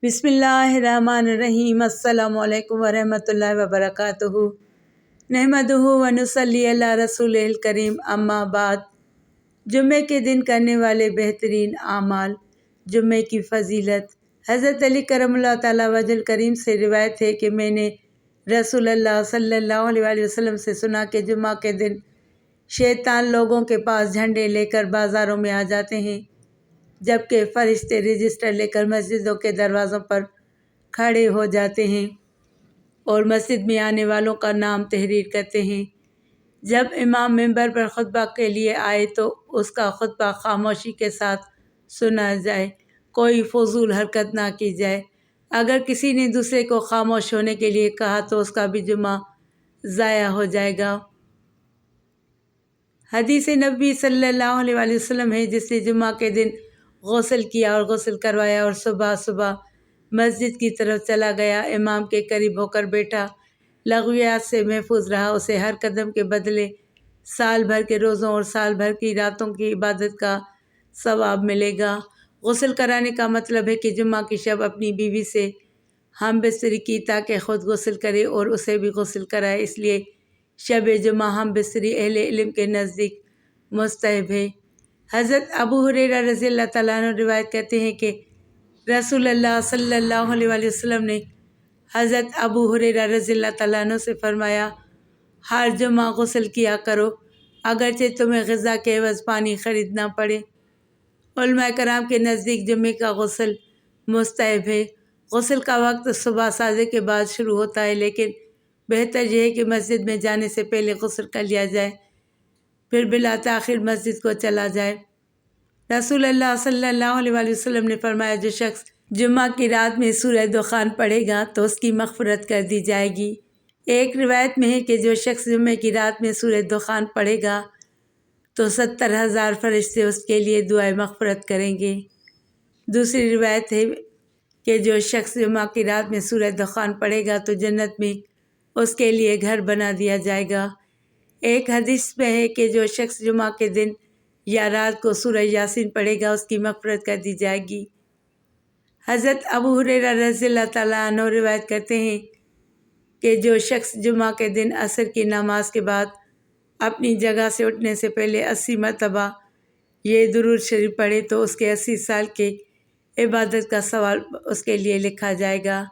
بسم اللہ الرحمن الرحیم۔ السلام علیکم ورحمۃ اللہ وبرکاتہ۔ نحمدہ ونصلی علی رسول الکریم، اما بعد۔ جمعے کے دن کرنے والے بہترین اعمال۔ جمعے کی فضیلت۔ حضرت علی کرم اللہ تعالیٰ وجہ الکریم سے روایت ہے کہ میں نے رسول اللہ صلی اللہ علیہ وسلم سے سنا کہ جمعہ کے دن شیطان لوگوں کے پاس جھنڈے لے کر بازاروں میں آ جاتے ہیں، جبکہ فرشتے رجسٹر لے کر مسجدوں کے دروازوں پر کھڑے ہو جاتے ہیں اور مسجد میں آنے والوں کا نام تحریر کرتے ہیں۔ جب امام ممبر پر خطبہ کے لیے آئے تو اس کا خطبہ خاموشی کے ساتھ سنا جائے، کوئی فضول حرکت نہ کی جائے۔ اگر کسی نے دوسرے کو خاموش ہونے کے لیے کہا تو اس کا بھی جمعہ ضائع ہو جائے گا۔ حدیث نبی صلی اللہ علیہ وسلم ہے، جس نے جمعہ کے دن غسل کیا اور غسل کروایا اور صبح صبح مسجد کی طرف چلا گیا، امام کے قریب ہو کر بیٹھا، لغویات سے محفوظ رہا، اسے ہر قدم کے بدلے سال بھر کے روزوں اور سال بھر کی راتوں کی عبادت کا ثواب ملے گا۔ غسل کرانے کا مطلب ہے کہ جمعہ کی شب اپنی بیوی سے ہم بستری کی تاکہ خود غسل کرے اور اسے بھی غسل کرائے، اس لیے شب جمعہ ہم بستری اہل علم کے نزدیک مستحب ہے۔ حضرت ابو ہریرہ رضی اللہ تعالیٰ عنہ روایت کرتے ہیں کہ رسول اللہ صلی اللہ علیہ وسلم نے حضرت ابو ہریرہ رضی اللہ تعالیٰ عنہ سے فرمایا، ہر جمعہ غسل کیا کرو، اگرچہ تمہیں غذا کے عوض پانی خریدنا پڑے۔ علماء کرام کے نزدیک جمعے کا غسل مستحب ہے۔ غسل کا وقت صبح ساجے کے بعد شروع ہوتا ہے، لیکن بہتر یہ ہے کہ مسجد میں جانے سے پہلے غسل کر لیا جائے، پھر بلا تاخیر مسجد کو چلا جائے۔ رسول اللہ صلی اللہ علیہ وسلم نے فرمایا، جو شخص جمعہ کی رات میں سورہ دخان پڑھے گا تو اس کی مغفرت کر دی جائے گی۔ ایک روایت میں ہے کہ جو شخص جمعے کی رات میں سورہ دخان پڑھے گا تو 70,000 فرشتے اس کے لیے دعائے مغفرت کریں گے۔ دوسری روایت ہے کہ جو شخص جمعہ کی رات میں سورہ دخان پڑھے گا تو جنت میں اس کے لیے گھر بنا دیا جائے گا۔ ایک حدیث میں ہے کہ جو شخص جمعہ کے دن یا رات کو سورہ یاسین پڑھے گا اس کی مغفرت کر دی جائے گی۔ حضرت ابو ہریرہ رضی اللہ تعالیٰ عنہ روایت کرتے ہیں کہ جو شخص جمعہ کے دن عصر کی نماز کے بعد اپنی جگہ سے اٹھنے سے پہلے 80 مرتبہ یہ درود شریف پڑھے تو اس کے 80 سال کے عبادت کا ثواب اس کے لیے لکھا جائے گا۔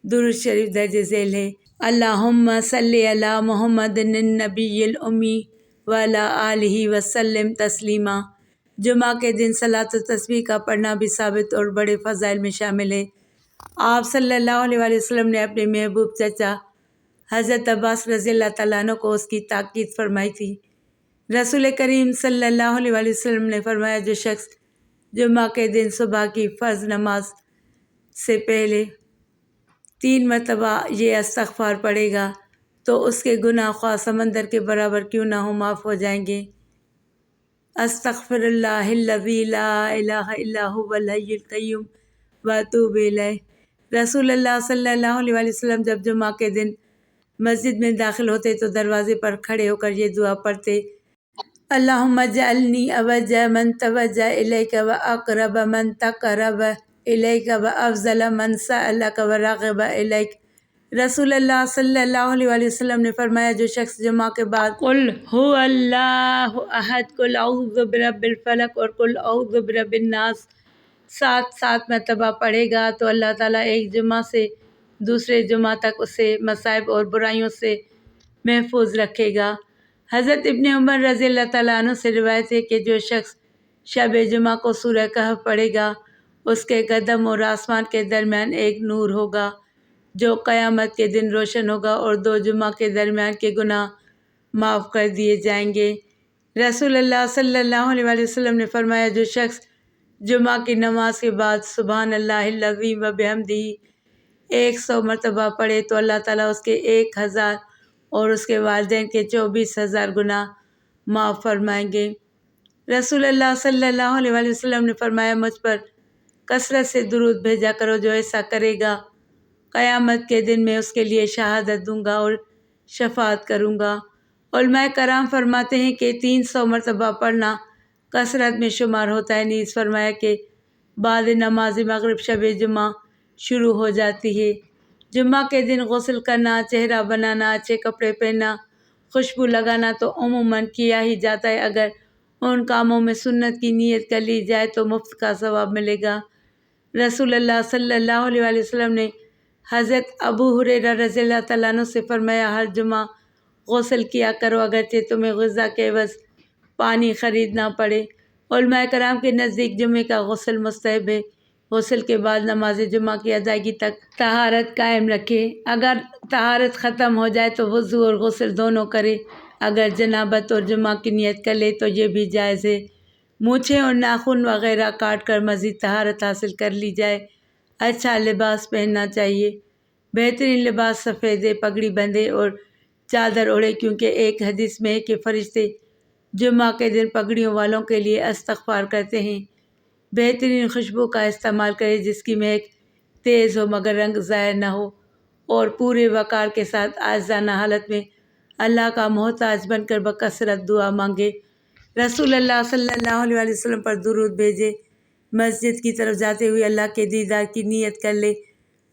درود شریف درج ذیل ہے: اللہم صلی علی محمد النبی الامی وعلی آلہ وسلم تسلیما۔ جمعہ کے دن صلاۃ و تسبیح کا پڑھنا بھی ثابت اور بڑے فضائل میں شامل ہے۔ آپ صلی اللہ علیہ وسلم نے اپنے محبوب چچا حضرت عباس رضی اللہ تعالیٰ عنہ کو اس کی تاکید فرمائی تھی۔ رسول کریم صلی اللہ علیہ وسلم نے فرمایا، جو شخص جمعہ کے دن صبح کی فرض نماز سے پہلے 3 مرتبہ یہ استغفار پڑھے گا تو اس کے گناہ خواہ سمندر کے برابر کیوں نہ ہوں معاف ہو جائیں گے۔ استغفر اللہ الذی لا الہ الا هو الحی القیوم واتوب الیہ۔ رسول اللہ صلی اللہ علیہ وسلم جب جمعہ کے دن مسجد میں داخل ہوتے تو دروازے پر کھڑے ہو کر یہ دعا پڑھتے: اللہم اجعلنی اوجہ من توجہ الیک واقرب من تقرب الیک وافضل من سألک وراغب الیک۔ رسول اللہ صلی اللہ علیہ وسلم نے فرمایا، جو شخص جمعہ کے بعد قل هو اللہ احد، قل اعوذ برب الفلق اور قل اعوذ برب الناس 7 مرتبہ پڑھے گا تو اللہ تعالیٰ ایک جمعہ سے دوسرے جمعہ تک اسے مصائب اور برائیوں سے محفوظ رکھے گا۔ حضرت ابن عمر رضی اللہ تعالیٰ عنہ سے روایت ہے کہ جو شخص شب جمعہ کو سورہ کہف پڑھے گا اس کے قدم اور آسمان کے درمیان ایک نور ہوگا جو قیامت کے دن روشن ہوگا اور 2 جمعہ کے درمیان کے گناہ معاف کر دیے جائیں گے۔ رسول اللہ صلی اللہ علیہ وسلم نے فرمایا، جو شخص جمعہ کی نماز کے بعد سبحان اللہ العظیم وبحمدہ 100 مرتبہ پڑھے تو اللہ تعالیٰ اس کے 1000 اور اس کے والدین کے 24,000 گناہ معاف فرمائیں گے۔ رسول اللہ صلی اللہ علیہ وسلم نے فرمایا، مجھ پر کثرت سے درود بھیجا کرو، جو ایسا کرے گا قیامت کے دن میں اس کے لیے شہادت دوں گا اور شفاعت کروں گا۔ علماء کرام فرماتے ہیں کہ 300 مرتبہ پڑھنا کثرت میں شمار ہوتا ہے۔ نیز فرمایا کہ بعد نماز مغرب شب جمعہ شروع ہو جاتی ہے۔ جمعہ کے دن غسل کرنا، چہرہ بنانا، اچھے کپڑے پہننا، خوشبو لگانا تو عموماً کیا ہی جاتا ہے۔ اگر ان کاموں میں سنت کی نیت کر لی جائے تو مفت کا ثواب ملے گا۔ رسول اللہ صلی اللہ علیہ وآلہ وسلم نے حضرت ابو ہریرہ رضی اللہ تعالیٰ عنہ سے فرمایا، ہر جمعہ غسل کیا کرو اگرچہ تمہیں غذا کے عوض پانی خریدنا پڑے۔ علماء کرام کے نزدیک جمعے کا غسل مستحب ہے۔ غسل کے بعد نماز جمعہ کی ادائیگی تک طہارت قائم رکھے۔ اگر طہارت ختم ہو جائے تو وضو اور غسل دونوں کرے۔ اگر جنابت اور جمعہ کی نیت کر لے تو یہ بھی جائز ہے۔ مونچھیں اور ناخن وغیرہ کاٹ کر مزید طہارت حاصل کر لی جائے۔ اچھا لباس پہننا چاہیے۔ بہترین لباس سفید ہے، پگڑی بندھے اور چادر اوڑھے، کیونکہ ایک حدیث میں ہے کہ فرشتے جمعہ کے دن پگڑیوں والوں کے لیے استغفار کرتے ہیں۔ بہترین خوشبو کا استعمال کرے جس کی مہک تیز ہو مگر رنگ ظاہر نہ ہو، اور پورے وقار کے ساتھ عاجزانہ حالت میں اللہ کا محتاج بن کر بکثرت دعا مانگے۔ رسول اللہ صلی اللہ علیہ وآلہ وسلم پر درود بھیجے۔ مسجد کی طرف جاتے ہوئے اللہ کے دیدار کی نیت کر لے۔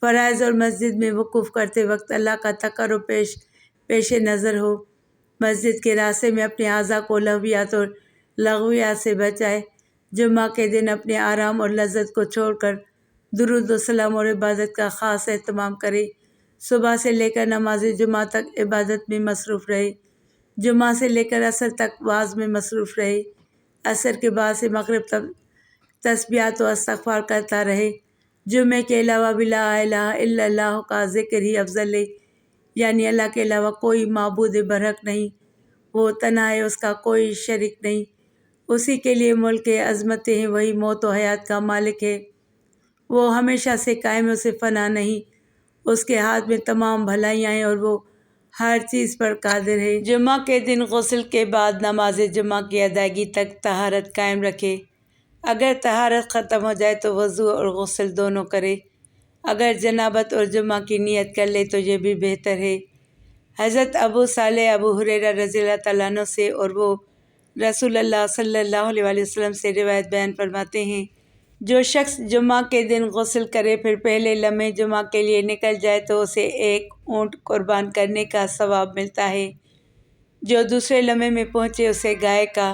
فرائض اور مسجد میں وقوف کرتے وقت اللہ کا تقرب پیش نظر ہو۔ مسجد کے راستے میں اپنے اعضاء کو لغویات اور لغویات سے بچائے۔ جمعہ کے دن اپنے آرام اور لذت کو چھوڑ کر درود و سلام اور عبادت کا خاص اہتمام کرے۔ صبح سے لے کر نماز جمعہ تک عبادت میں مصروف رہے۔ جمعہ سے لے کر عصر تک وعظ میں مصروف رہے۔ عصر کے بعد سے مغرب تک تسبیحات و استغفار کرتا رہے۔ جمعے کے علاوہ بھی لا الہ الا اللہ کا ذکر ہی افضل ہے، یعنی اللہ کے علاوہ کوئی معبود برحق نہیں، وہ تنہا ہے، اس کا کوئی شریک نہیں، اسی کے لیے ملک ہے، عظمتیں ہیں، وہی موت و حیات کا مالک ہے، وہ ہمیشہ سے قائم ہے، اسے فنا نہیں، اس کے ہاتھ میں تمام بھلائیاں ہیں اور وہ ہر چیز پر قادر ہے۔ جمعہ کے دن غسل کے بعد نماز جمعہ کی ادائیگی تک طہارت قائم رکھے۔ اگر طہارت ختم ہو جائے تو وضو اور غسل دونوں کرے۔ اگر جنابت اور جمعہ کی نیت کر لے تو یہ بھی بہتر ہے۔ حضرت ابو صالح ابو ہریرہ رضی اللہ تعالیٰ عنہ سے اور وہ رسول اللہ صلی اللہ علیہ وآلہ وسلم سے روایت بیان فرماتے ہیں، جو شخص جمعہ کے دن غسل کرے پھر پہلے لمحے جمعہ کے لیے نکل جائے تو اسے ایک اونٹ قربان کرنے کا ثواب ملتا ہے، جو دوسرے لمحے میں پہنچے اسے گائے کا،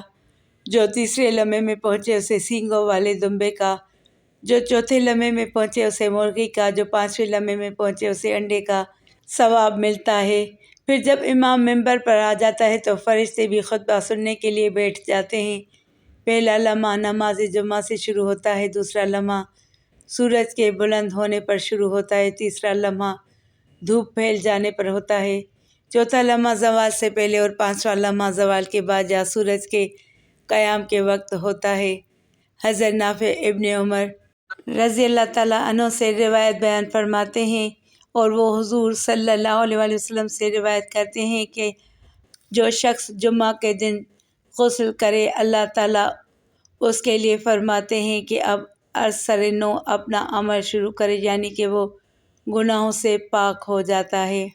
جو تیسرے لمحے میں پہنچے اسے سینگوں والے دمبے کا، جو چوتھے لمحے میں پہنچے اسے مرغی کا، جو پانچویں لمحے میں پہنچے اسے انڈے کا ثواب ملتا ہے۔ پھر جب امام ممبر پر آ جاتا ہے تو فرشتے بھی خطبہ سننے کے لیے بیٹھ جاتے ہیں۔ پہلا لمحہ نماز جمعہ سے شروع ہوتا ہے، دوسرا لمحہ سورج کے بلند ہونے پر شروع ہوتا ہے، تیسرا لمحہ دھوپ پھیل جانے پر ہوتا ہے، چوتھا لمحہ زوال سے پہلے اور پانچواں لمحہ زوال کے بعد یا سورج کے قیام کے وقت ہوتا ہے۔ حضرت نافع ابن عمر رضی اللہ تعالیٰ عنہ سے روایت بیان فرماتے ہیں اور وہ حضور صلی اللہ علیہ وآلہ وسلم سے روایت کرتے ہیں کہ جو شخص جمعہ کے دن غسل کرے اللہ تعالیٰ اس کے لیے فرماتے ہیں کہ اب از سر نو اپنا عمل شروع کرے، یعنی کہ وہ گناہوں سے پاک ہو جاتا ہے۔